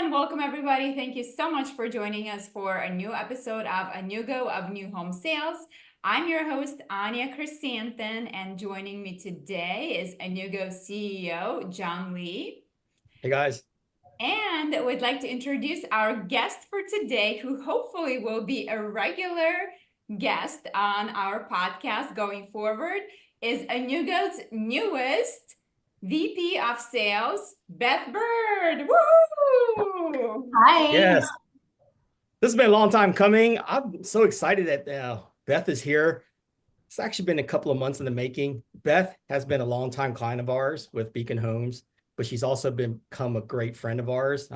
and welcome everybody. Thank you so much for joining us for a new episode of Anewgo of New Home Sales. I'm your host, Anya Chrysanthemum, and joining me today is Anewgo CEO, John Lee. Hey guys. And we'd like to introduce our guest for today, who hopefully will be a regular guest on our podcast going forward, is Anewgo's newest VP of Sales, Beth Byrd. Woo! Hi. Yes, this has been a long time coming. I'm so excited that Beth is here. It's actually been a couple of months in the making. Beth has been a longtime client of ours with Beacon Homes, but she's also become a great friend of ours.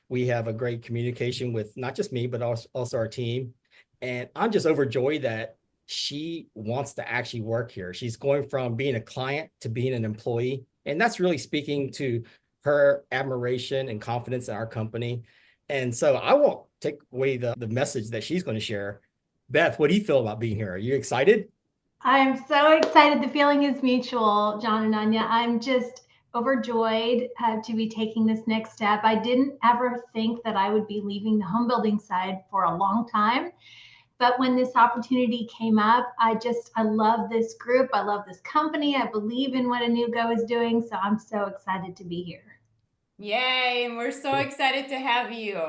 We have a great communication with not just me, but also our team. And I'm just overjoyed that she wants to actually work here. She's going from being a client to being an employee. And that's really speaking to her admiration and confidence in our company. And so I won't take away the message that she's going to share. Beth, what do you feel about being here? Are you excited? I'm so excited. The feeling is mutual, John and Anya. I'm just overjoyed to be taking this next step. I didn't ever think that I would be leaving the home building side for a long time. But when this opportunity came up, I love this group. I love this company. I believe in what Anewgo is doing. So I'm so excited to be here. Yay, and we're so excited to have you.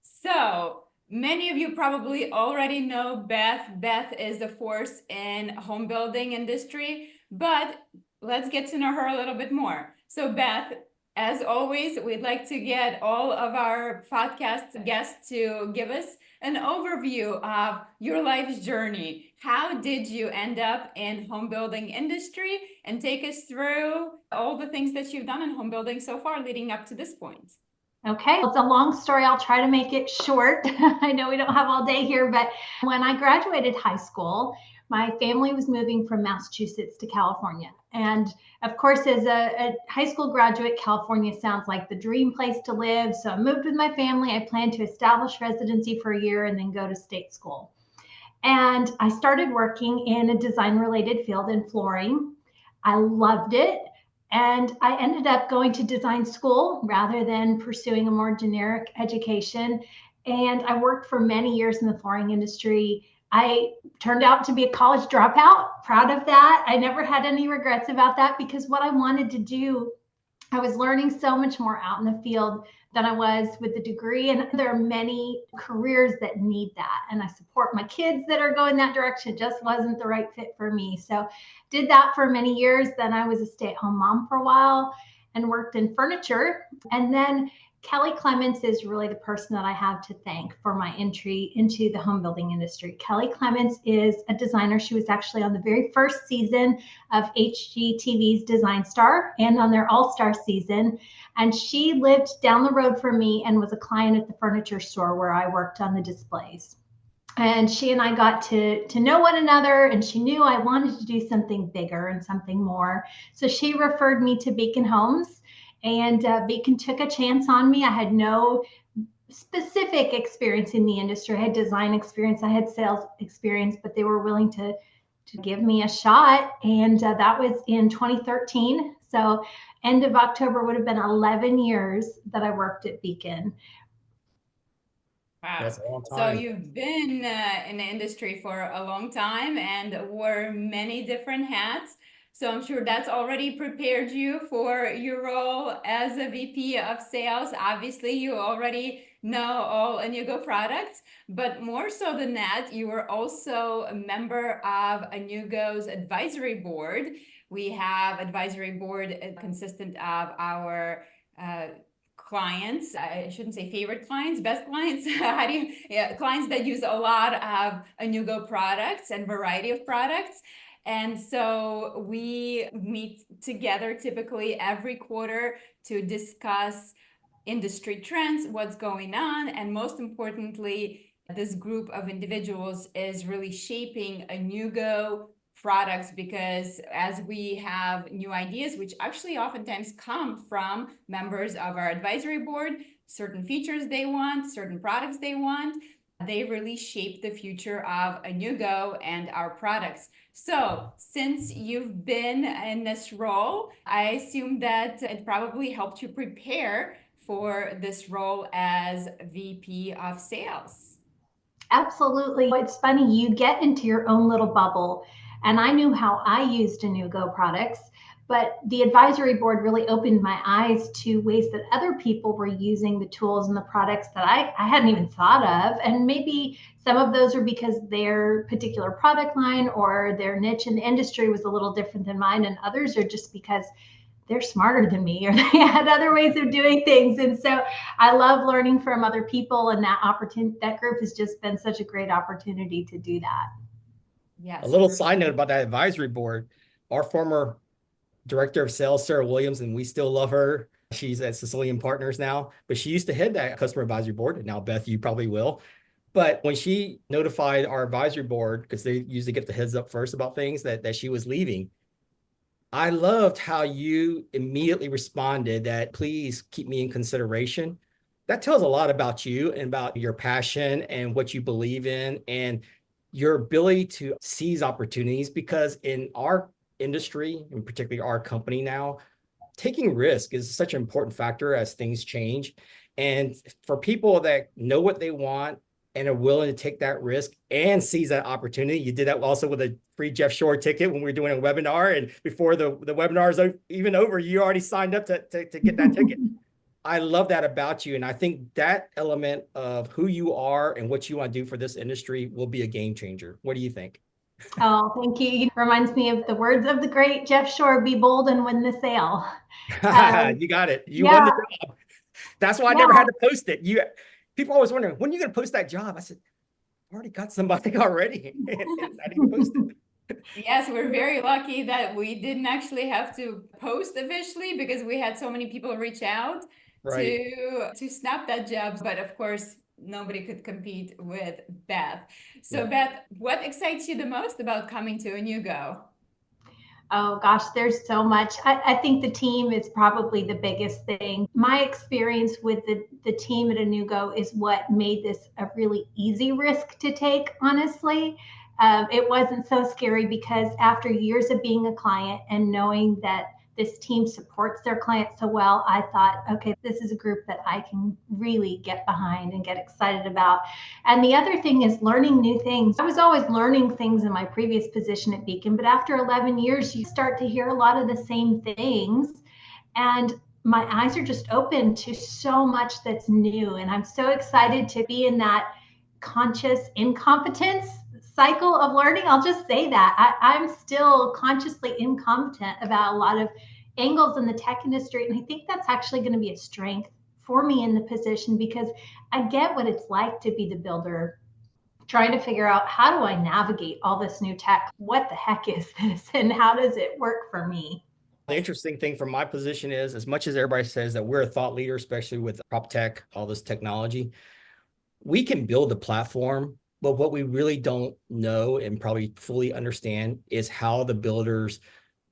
So many of you probably already know Beth. Beth is the force in home building industry, but let's get to know her a little bit more. So Beth, as always, we'd like to get all of our podcast guests to give us an overview of your life's journey. How did you end up in home building industry, and take us through all the things that you've done in home building so far leading up to this point. Okay, it's a long story. I'll try to make it short. I know we don't have all day here, but when I graduated high school, my family was moving from Massachusetts to California. And of course, as a high school graduate, California sounds like the dream place to live. So I moved with my family. I planned to establish residency for a year and then go to state school. And I started working in a design related field in flooring. I loved it. And I ended up going to design school rather than pursuing a more generic education. And I worked for many years in the flooring industry. I turned out to be a college dropout, proud of that. I never had any regrets about that because what I wanted to do, I was learning so much more out in the field than I was with the degree. And there are many careers that need that. And I support my kids that are going that direction. It just wasn't the right fit for me. So did that for many years. Then I was a stay-at-home mom for a while and worked in furniture. And then Kelly Clements is really the person that I have to thank for my entry into the home building industry. Kelly Clements is a designer. She was actually on the very first season of HGTV's Design Star and on their All-Star season. And she lived down the road from me and was a client at the furniture store where I worked on the displays. And she and I got to know one another, and she knew I wanted to do something bigger and something more. So she referred me to Beacon Homes, and Beacon took a chance on me. I had no specific experience in the industry. I had design experience, I had sales experience, but they were willing to give me a shot. And that was in 2013. So end of October would have been 11 years that I worked at Beacon. Wow. That's a long So time. you've been in the industry for a long time and wore many different hats. So I'm sure that's already prepared you for your role as a VP of sales. Obviously, you already know all Anewgo products, but more so than that, you were also a member of Anewgo's advisory board. We have advisory board consistent of our clients. I shouldn't say favorite clients, best clients. How do you, yeah, clients that use a lot of Anewgo products and variety of products. And so we meet together typically every quarter to discuss industry trends, what's going on, and most importantly, this group of individuals is really shaping Anewgo products, because as we have new ideas, which actually oftentimes come from members of our advisory board, certain features they want, certain products they want, they really shape the future of Anewgo and our products. So since you've been in this role, I assume that it probably helped you prepare for this role as VP of Sales? Absolutely. It's funny, you get into your own little bubble. And I knew how I used Anewgo products, but the advisory board really opened my eyes to ways that other people were using the tools and the products that I hadn't even thought of. And maybe some of those are because their particular product line or their niche in the industry was a little different than mine. And others are just because they're smarter than me or they had other ways of doing things. And so I love learning from other people, and that opportunity, that group has just been such a great opportunity to do that. Yes. A little side note about that advisory board, our former director of sales, Sarah Williams, and we still love her. She's at Sicilian Partners now, but she used to head that customer advisory board. And now, Beth, you probably will. But when she notified our advisory board, because they usually get the heads up first about things, that she was leaving, I loved how you immediately responded that please keep me in consideration. That tells a lot about you and about your passion and what you believe in and your ability to seize opportunities, because in our industry, and particularly our company now, taking risk is such an important factor as things change. And for people that know what they want and are willing to take that risk and seize that opportunity, you did that also with a free Jeff Shore ticket when we were doing a webinar. And before the webinar is even over, you already signed up to get that ticket. I love that about you. And I think that element of who you are and what you want to do for this industry will be a game changer. What do you think? Oh, thank you. It reminds me of the words of the great Jeff Shore, be bold and win the sale. You got it. You won Yeah, the job. That's why I yeah. never had to post it. People always wondering, when are you going to post that job? I said, I already got somebody already. I didn't even post it. Yes, we're very lucky that we didn't actually have to post officially because we had so many people reach out Right. to snap that job. But of course, nobody could compete with Beth. So Yeah. Beth, what excites you the most about coming to Anewgo? Oh gosh, there's so much. I think the team is probably the biggest thing. My experience with the team at Anewgo is what made this a really easy risk to take, honestly. It wasn't so scary because after years of being a client and knowing that this team supports their clients so well, I thought, okay, this is a group that I can really get behind and get excited about. And the other thing is learning new things. I was always learning things in my previous position at Beacon, but after 11 years, you start to hear a lot of the same things. And my eyes are just open to so much that's new. And I'm so excited to be in that conscious incompetence cycle of learning. I'll just say that I'm still consciously incompetent about a lot of angles in the tech industry. And I think that's actually going to be a strength for me in the position because I get what it's like to be the builder, trying to figure out how do I navigate all this new tech? What the heck is this? And how does it work for me? The interesting thing from my position is, as much as everybody says that we're a thought leader, especially with prop tech, all this technology, we can build a platform, but what we really don't know and probably fully understand is how the builders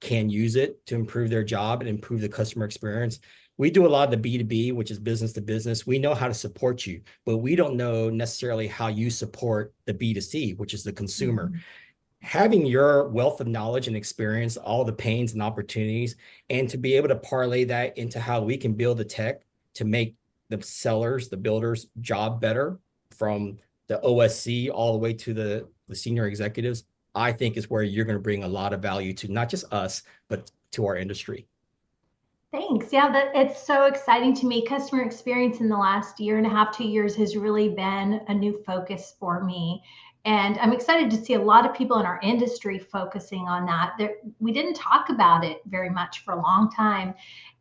can use it to improve their job and improve the customer experience. We do a lot of the B2B, which is business to business. We know how to support you, but we don't know necessarily how you support the B2C, which is the consumer. Having your wealth of knowledge and experience, all the pains and opportunities, and to be able to parlay that into how we can build the tech to make the sellers, the builders' job better, from the OSC all the way to the senior executives, I think is where you're going to bring a lot of value to not just us, but to our industry. Thanks. Yeah, that it's so exciting to me. Customer experience in the last year and a half, 2 years has really been a new focus for me. And I'm excited to see a lot of people in our industry focusing on that. We didn't talk about it very much for a long time.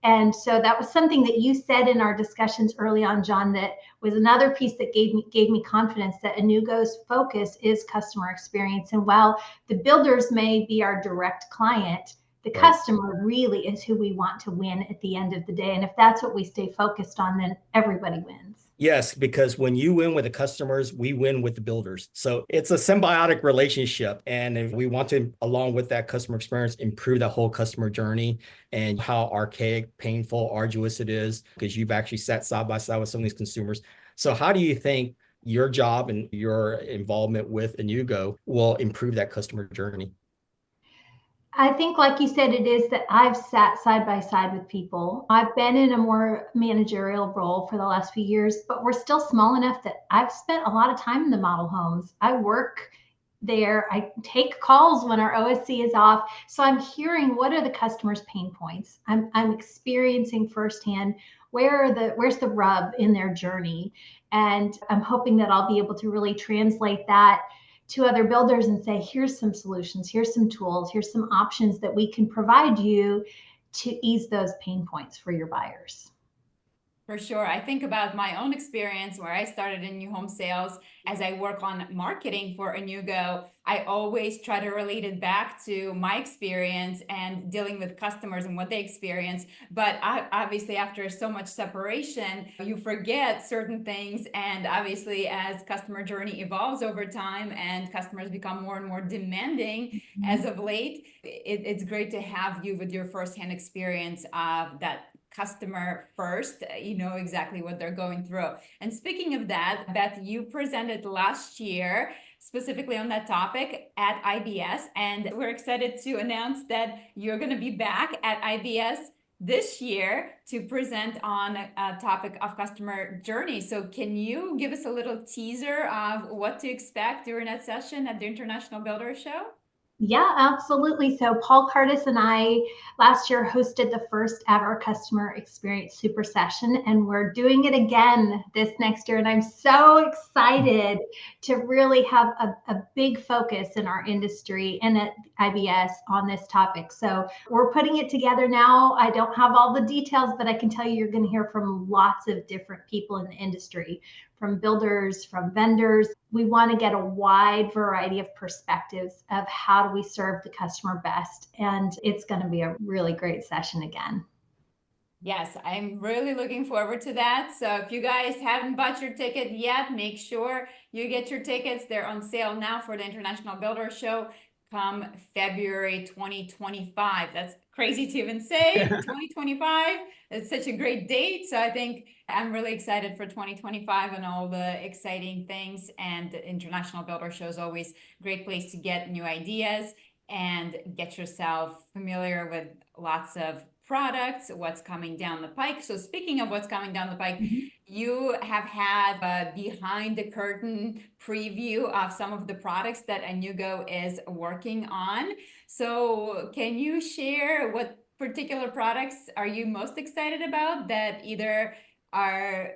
And so that was something that you said in our discussions early on, John, that was another piece that gave me confidence that Anewgo's focus is customer experience. And while the builders may be our direct client, the Right. customer really is who we want to win at the end of the day. And if that's what we stay focused on, then everybody wins. Yes, because when you win with the customers, we win with the builders. So it's a symbiotic relationship. And if we want to, along with that customer experience, improve the whole customer journey and how archaic, painful, arduous it is, because you've actually sat side by side with some of these consumers. So how do you think your job and your involvement with Anewgo will improve that customer journey? I think, like you said, it is that I've sat side by side with people. I've been in a more managerial role for the last few years, but we're still small enough that I've spent a lot of time in the model homes. I work there. I take calls when our OSC is off. So I'm hearing what are the customers' pain points. I'm experiencing firsthand where's the rub in their journey. And I'm hoping that I'll be able to really translate that to other builders and say, here's some solutions, here's some tools, here's some options that we can provide you to ease those pain points for your buyers. For sure. I think about my own experience where I started in new home sales. As I work on marketing for Anewgo, I always try to relate it back to my experience and dealing with customers and what they experience. But obviously, after so much separation, you forget certain things. And obviously, as customer journey evolves over time and customers become more and more demanding as of late, it's great to have you with your firsthand experience of that customer first. You know exactly what they're going through. And speaking of that, Beth, you presented last year specifically on that topic at IBS, and we're excited to announce that you're going to be back at IBS this year to present on a topic of customer journey. So can you give us a little teaser of what to expect during that session at the International Builder Show? Yeah, absolutely. So Paul Curtis and I last year hosted the first ever customer experience super session, and we're doing it again this next year. And I'm so excited to really have a big focus in our industry and at IBS on this topic. So we're putting it together now. I don't have all the details, but I can tell you you're going to hear from lots of different people in the industry, from builders, from vendors. We want to get a wide variety of perspectives of how do we serve the customer best. And it's going to be a really great session again. Yes, I'm really looking forward to that. So if you guys haven't bought your ticket yet, make sure you get your tickets. They're on sale now for the International Builder Show come February 2025. That's crazy to even say, 2025. It's such a great date. So I think I'm really excited for 2025 and all the exciting things. And the International Builder Show is always a great place to get new ideas and get yourself familiar with lots of products, what's coming down the pike. So speaking of what's coming down the pike, you have had a behind the curtain preview of some of the products that Anewgo is working on. So can you share what particular products are you most excited about that either are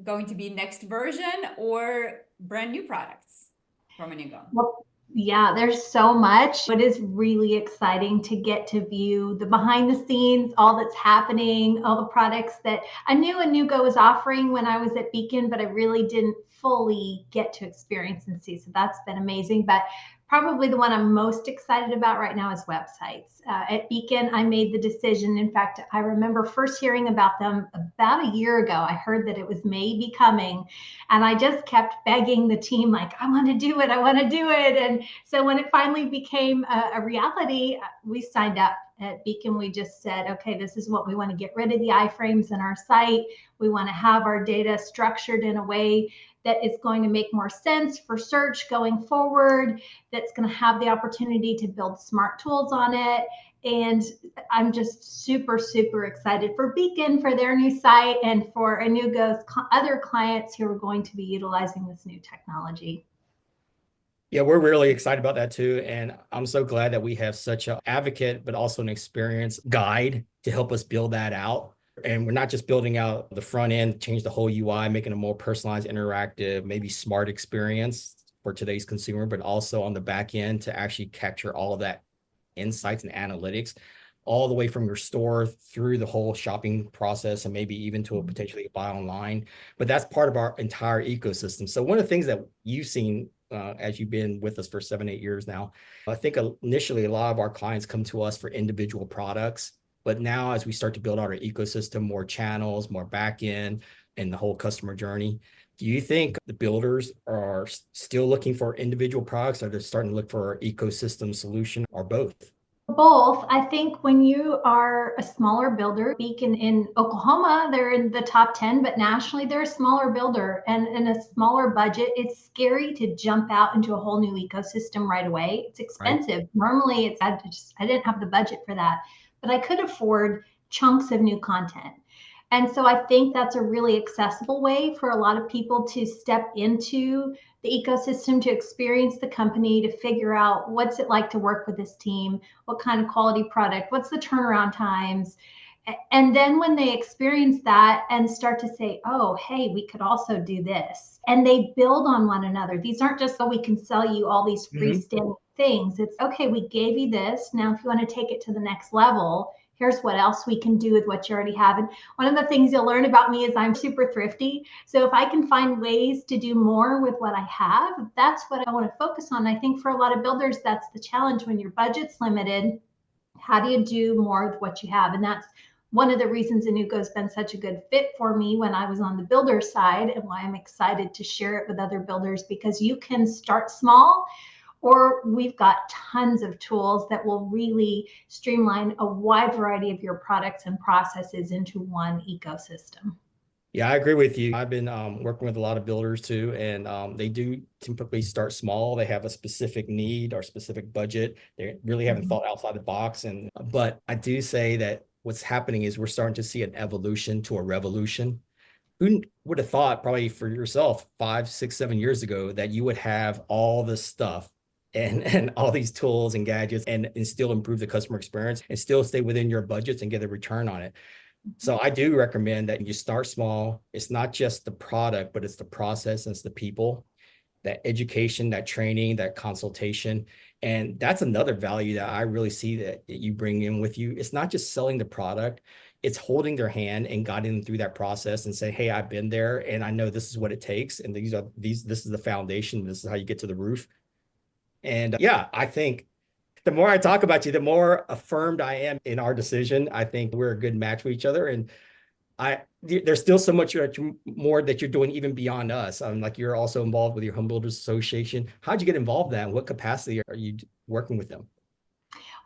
going to be next version or brand new products from Anewgo? Well, yeah, there's so much. It is really exciting to get to view the behind the scenes, all that's happening, all the products that I knew Anewgo was offering when I was at Beacon, but I really didn't fully get to experience and see. So that's been amazing. But probably the one I'm most excited about right now is websites. At Beacon, I made the decision. In fact, I remember first hearing about them about a year ago. I heard that it was maybe coming, and I just kept begging the team, like, I want to do it. I want to do it. And so when it finally became a reality, we signed up. At Beacon, we just said, okay, this is what we want to get rid of the iframes in our site. We want to have our data structured in a way that is going to make more sense for search going forward, that's going to have the opportunity to build smart tools on it. And I'm just super, super excited for Beacon, for their new site, and for Anewgo's other clients who are going to be utilizing this new technology. Yeah, we're really excited about that too. And I'm so glad that we have such an advocate, but also an experienced guide to help us build that out. And we're not just building out the front end, change the whole UI, making a more personalized, interactive, maybe smart experience for today's consumer, but also on the back end to actually capture all of that insights and analytics all the way from your store through the whole shopping process and maybe even to a potentially buy online. But that's part of our entire ecosystem. So one of the things that you've seen as you've been with us for 7-8 years now, I think initially a lot of our clients come to us for individual products. But now as we start to build out our ecosystem, more channels, more back end, and the whole customer journey, do you think the builders are still looking for individual products, or they're starting to look for an ecosystem solution, or both? Both. I think when you are a smaller builder, Beacon in Oklahoma, they're in the top 10, but nationally they're a smaller builder and in a smaller budget. It's scary to jump out into a whole new ecosystem right away. It's Right. expensive. Normally I didn't have the budget for that, but I could afford chunks of new content. And so I think that's a really accessible way for a lot of people to step into the ecosystem, to experience the company, to figure out what's it like to work with this team, what kind of quality product, what's the turnaround times. And then when they experience that and start to say, oh, hey, we could also do this, and they build on one another. These aren't just, oh, we can sell you all these freestanding things. It's, okay, we gave you this. Now, if you want to take it to the next level, here's what else we can do with what you already have. And one of the things you'll learn about me is I'm super thrifty. So if I can find ways to do more with what I have, that's what I want to focus on. I think for a lot of builders, that's the challenge when your budget's limited. How do you do more with what you have? And that's one of the reasons Anewgo has been such a good fit for me when I was on the builder side, and why I'm excited to share it with other builders, because you can start small, or we've got tons of tools that will really streamline a wide variety of your products and processes into one ecosystem. Yeah, I agree with you. I've been working with a lot of builders too, and they do typically start small. They have a specific need or specific budget. They really haven't thought outside the box. But I do say that what's happening is we're starting to see an evolution to a revolution. Who would have thought, probably for yourself, 5, 6, 7 years ago, that you would have all this stuff and all these tools and gadgets and still improve the customer experience and still stay within your budgets and get a return on it. So I do recommend that you start small. It's not just the product, but it's the process and it's the people, that education, that training, that consultation. And that's another value that I really see that you bring in with you. It's not just selling the product, it's holding their hand and guiding them through that process and say, hey, I've been there and I know this is what it takes. And this is the foundation. This is how you get to the roof. And yeah, I think the more I talk about you, the more affirmed I am in our decision. I think we're a good match with each other. And there's still so much more that you're doing even beyond us. Like you're also involved with your Home Builders Association. How'd you get involved in that? In what capacity are you working with them?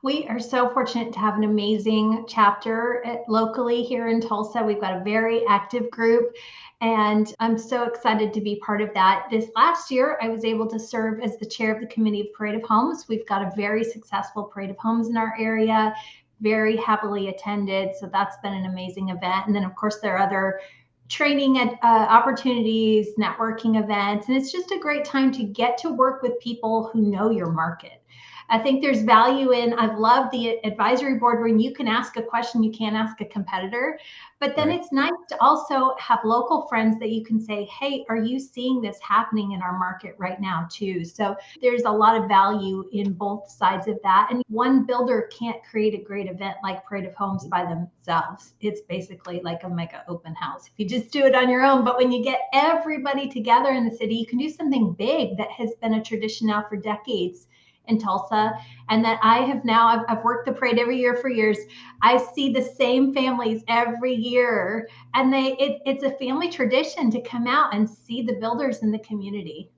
We are so fortunate to have an amazing chapter locally here in Tulsa. We've got a very active group, and I'm so excited to be part of that. This last year, I was able to serve as the chair of the Committee of Parade of Homes. We've got a very successful Parade of Homes in our area, very heavily attended. So that's been an amazing event. And then, of course, there are other training opportunities, networking events, and it's just a great time to get to work with people who know your market. I think there's value in, I've loved the advisory board when you can ask a question you can't ask a competitor, but then Right. it's nice to also have local friends that you can say, hey, are you seeing this happening in our market right now too? So there's a lot of value in both sides of that. And one builder can't create a great event like Parade of Homes by themselves. It's basically like a mega open house if you just do it on your own. But when you get everybody together in the city, you can do something big that has been a tradition now for decades in Tulsa, and that I have now, I've worked the parade every year for years. I see the same families every year, and it's a family tradition to come out and see the builders in the community.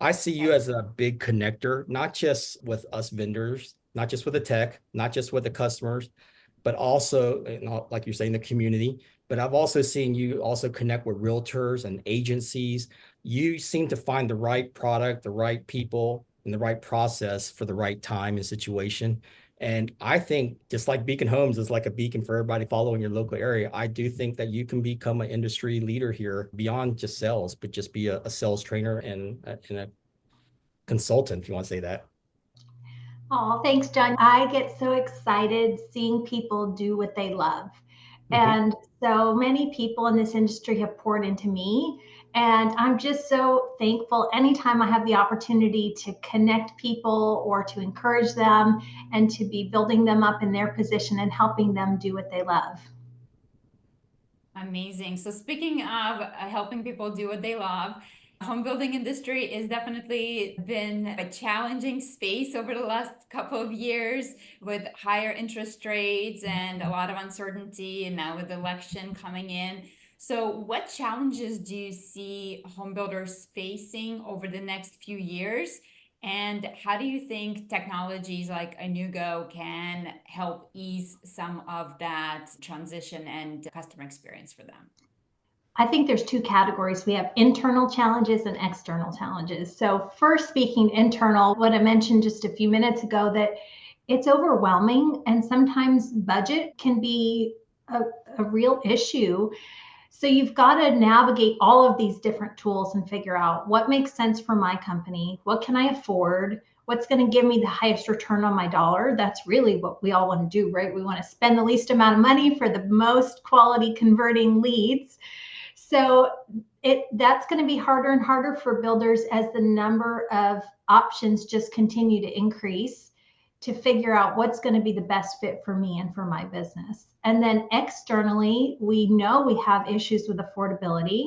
I see you as a big connector, not just with us vendors, not just with the tech, not just with the customers, but also, like you're saying, the community. But I've also seen you also connect with realtors and agencies. You seem to find the right product, the right people, and the right process for the right time and situation. And I think just like Beacon Homes is like a beacon for everybody following your local area, I do think that you can become an industry leader here beyond just sales, but just be a sales trainer and a consultant, if you want to say that. Oh, thanks, John. I get so excited seeing people do what they love. Mhm. And so many people in this industry have poured into me. And I'm just so thankful anytime I have the opportunity to connect people or to encourage them and to be building them up in their position and helping them do what they love. Amazing. So speaking of helping people do what they love, home building industry is definitely been a challenging space over the last couple of years with higher interest rates and a lot of uncertainty, and now with the election coming in. So what challenges do you see home builders facing over the next few years? And how do you think technologies like Anewgo can help ease some of that transition and customer experience for them? I think there's two categories. We have internal challenges and external challenges. So, first, speaking internal, what I mentioned just a few minutes ago, that it's overwhelming and sometimes budget can be a real issue. So, you've got to navigate all of these different tools and figure out what makes sense for my company, what can I afford, what's going to give me the highest return on my dollar. That's really what we all want to do, right? We want to spend the least amount of money for the most quality converting leads. So that's going to be harder and harder for builders as the number of options just continue to increase to figure out what's going to be the best fit for me and for my business. And then externally, we know we have issues with affordability.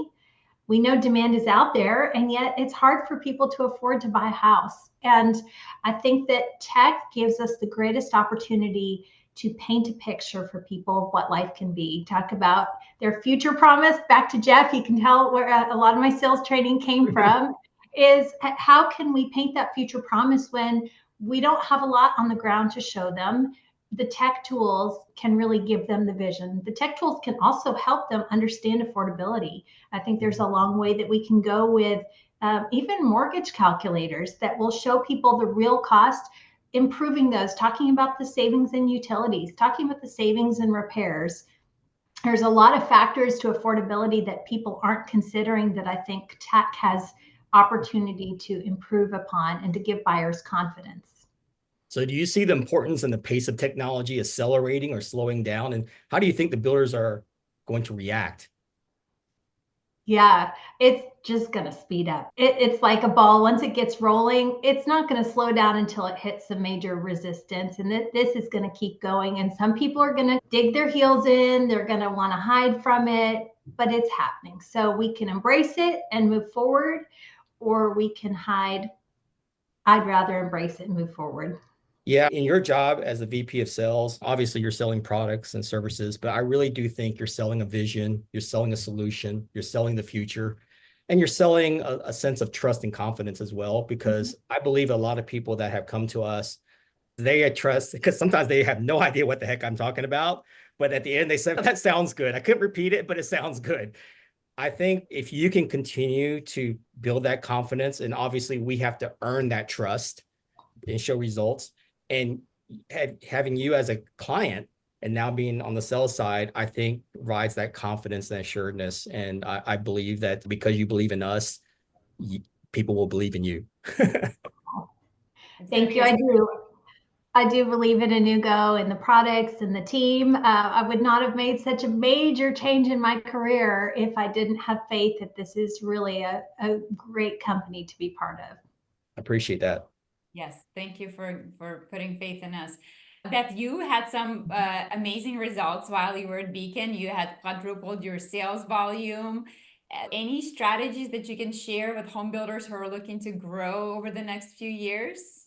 We know demand is out there, and yet it's hard for people to afford to buy a house. And I think that tech gives us the greatest opportunity to paint a picture for people of what life can be. Talk about their future promise. Back to Jeff, you can tell where a lot of my sales training came from. Is how can we paint that future promise when we don't have a lot on the ground to show them? The tech tools can really give them the vision. The tech tools can also help them understand affordability. I think there's a long way that we can go with even mortgage calculators that will show people the real cost, improving those, talking about the savings in utilities, talking about the savings in repairs. There's a lot of factors to affordability that people aren't considering that I think tech has opportunity to improve upon and to give buyers confidence. So do you see the importance and the pace of technology accelerating or slowing down? And how do you think the builders are going to react? Yeah, it's just going to speed up. It's like a ball. Once it gets rolling, it's not going to slow down until it hits some major resistance. And this is going to keep going. And some people are going to dig their heels in. They're going to want to hide from it, but it's happening. So we can embrace it and move forward, or we can hide. I'd rather embrace it and move forward. Yeah, in your job as a VP of sales, obviously you're selling products and services, but I really do think you're selling a vision, you're selling a solution, you're selling the future, and you're selling a sense of trust and confidence as well, because I believe a lot of people that have come to us, they trust, because sometimes they have no idea what the heck I'm talking about, but at the end they said, that sounds good. I couldn't repeat it, but it sounds good. I think if you can continue to build that confidence, and obviously we have to earn that trust and show results, and having you as a client and now being on the sales side, I think provides that confidence and assuredness. And I believe that because you believe in us, people will believe in you. Thank you. I do believe in Anewgo and the products and the team. I would not have made such a major change in my career if I didn't have faith that this is really a great company to be part of. I appreciate that. Yes, thank you for putting faith in us. Beth, you had some amazing results while you were at Beacon. You had quadrupled your sales volume. Any strategies that you can share with home builders who are looking to grow over the next few years?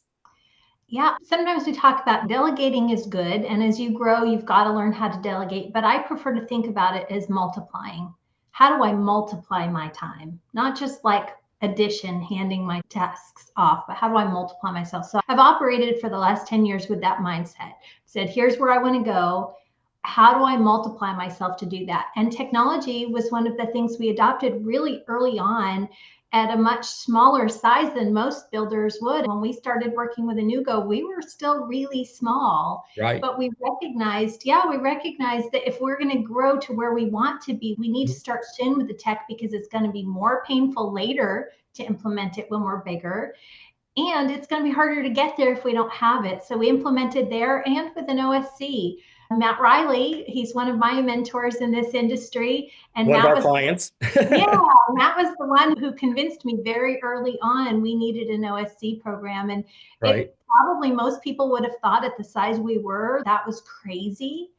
Yeah, sometimes we talk about delegating is good. And as you grow, you've got to learn how to delegate. But I prefer to think about it as multiplying. How do I multiply my time? Not just like addition, handing my tasks off, but how do I multiply myself? So I've operated for the last 10 years with that mindset. Said, here's where I want to go. How do I multiply myself to do that? And technology was one of the things we adopted really early on at a much smaller size than most builders would. When we started working with Anewgo, we were still really small. Right. But we recognized that if we're going to grow to where we want to be, we need to start soon with the tech, because it's going to be more painful later to implement it when we're bigger. And it's going to be harder to get there if we don't have it. So we implemented there and with an OSC. Matt Riley, he's one of my mentors in this industry. And one Matt of our was, clients. yeah, Matt was the one who convinced me very early on we needed an OSC program. And Right. it probably most people would have thought at the size we were, that was crazy.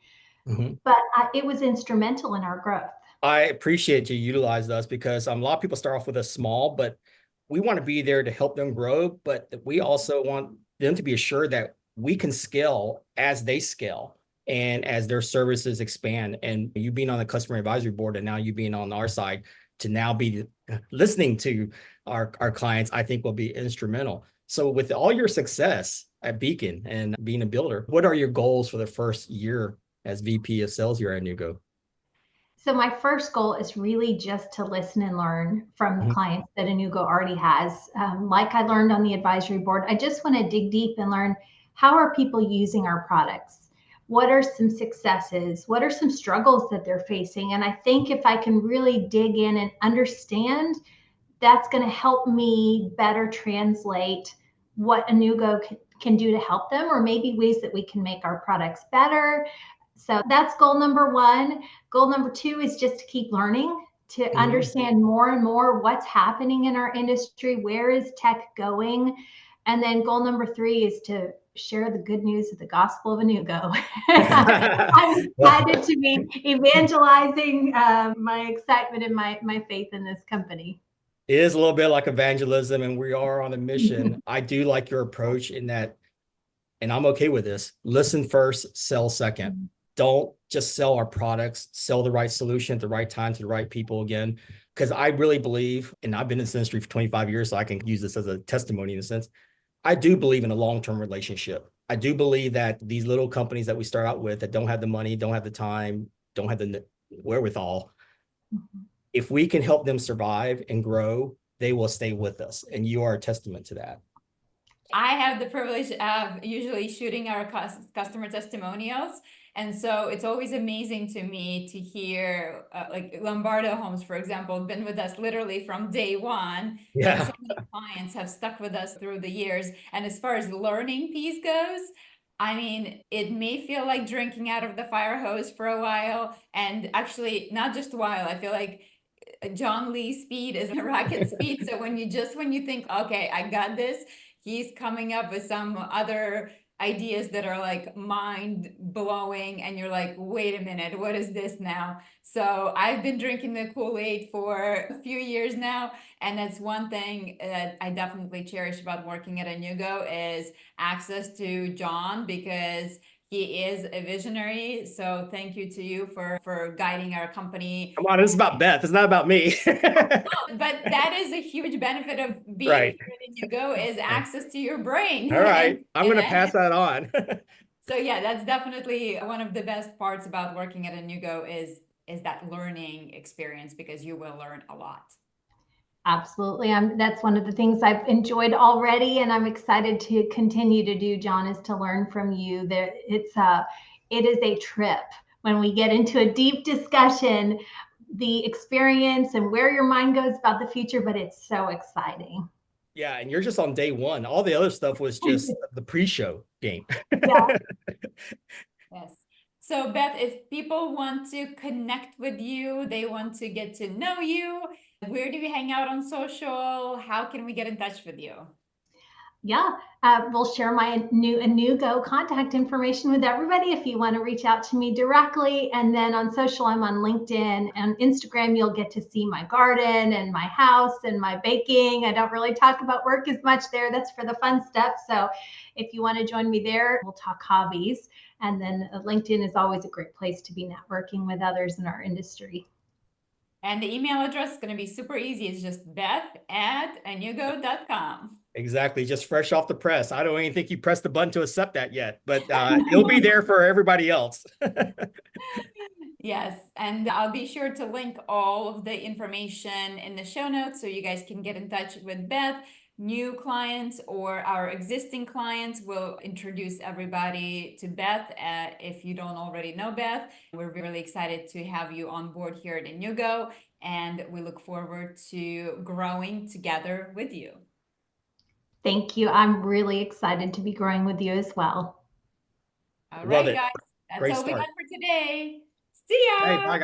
But it was instrumental in our growth. I appreciate you utilized us, because a lot of people start off with a small, but we want to be there to help them grow. But we also want them to be assured that we can scale as they scale and as their services expand. And you being on the customer advisory board, and now you being on our side to now be listening to our clients, I think will be instrumental. So with all your success at Beacon and being a builder, what are your goals for the first year as VP of sales here at Anewgo? So my first goal is really just to listen and learn from the Mhm. clients that Anewgo already has. Like I learned on the advisory board, I just want to dig deep and learn, how are people using our products? What are some successes? What are some struggles that they're facing? And I think if I can really dig in and understand, that's going to help me better translate what Anewgo can do to help them, or maybe ways that we can make our products better. So that's goal number one. Goal number two is just to keep learning, to Mhm. understand more and more what's happening in our industry, where is tech going. And then goal number three is to share the good news of the gospel of Anewgo. I'm Well, excited to be evangelizing my excitement and my faith in this company. it is a little bit like evangelism, and we are on a mission. I do like your approach in that, and I'm okay with this. Listen first, sell second. Don't just sell our products, sell the right solution at the right time to the right people again. Because I really believe, and I've been in this industry for 25 years, so I can use this as a testimony in a sense. I do believe in a long-term relationship. I do believe that these little companies that we start out with that don't have the money, don't have the time, don't have the wherewithal, if we can help them survive and grow, they will stay with us. And you are a testament to that. I have the privilege of usually shooting our customer testimonials. And so it's always amazing to me to hear, like Lombardo Homes, for example, been with us literally from day one. And Yeah. so many clients have stuck with us through the years. And as far as learning piece goes, I mean, it may feel like drinking out of the fire hose for a while. And actually, not just a while, I feel like John Lee speed is rocket speed. So when you think, okay, I got this, he's coming up with some other ideas that are like mind blowing, and you're like, wait a minute, what is this now? So I've been drinking the Kool-Aid for a few years now, and that's one thing that I definitely cherish about working at Anewgo is access to John, because he is a visionary. So thank you to you for guiding our company. Come on, this is about Beth. It's not about me. But that is a huge benefit of being Right. here at Anewgo, is access to your brain. All right. I'm going to And pass that on. so yeah, that's definitely one of the best parts about working at Anewgo is that learning experience, because you will learn a lot. Absolutely. That's one of the things I've enjoyed already, and I'm excited to continue to do, John, is to learn from you. That it is a trip when we get into a deep discussion, the experience and where your mind goes about the future, but it's so exciting. Yeah, and you're just on day one. All the other stuff was just the pre-show game. Yeah. Yes. So Beth, if people want to connect with you, they want to get to know you, where do you hang out on social? How can we get in touch with you? Yeah, we'll share my new Anewgo contact information with everybody if you want to reach out to me directly. And then on social, I'm on LinkedIn and Instagram. You'll get to see my garden and my house and my baking. I don't really talk about work as much there. That's for the fun stuff. So if you want to join me there, we'll talk hobbies. And then LinkedIn is always a great place to be networking with others in our industry. And the email address is going to be super easy. It's just beth@anewgo.com. Exactly. Just fresh off the press. I don't even think you pressed the button to accept that yet, but it'll be there for everybody else. Yes, and I'll be sure to link all of the information in the show notes so you guys can get in touch with Beth. New clients or our existing clients, will introduce everybody to Beth. If you don't already know Beth, we're really excited to have you on board here at Anewgo, and we look forward to growing together with you. Thank you. I'm really excited to be growing with you as well. All Love right, it. guys, that's Great all we got start. for today. See Hey, ya. bye, guys.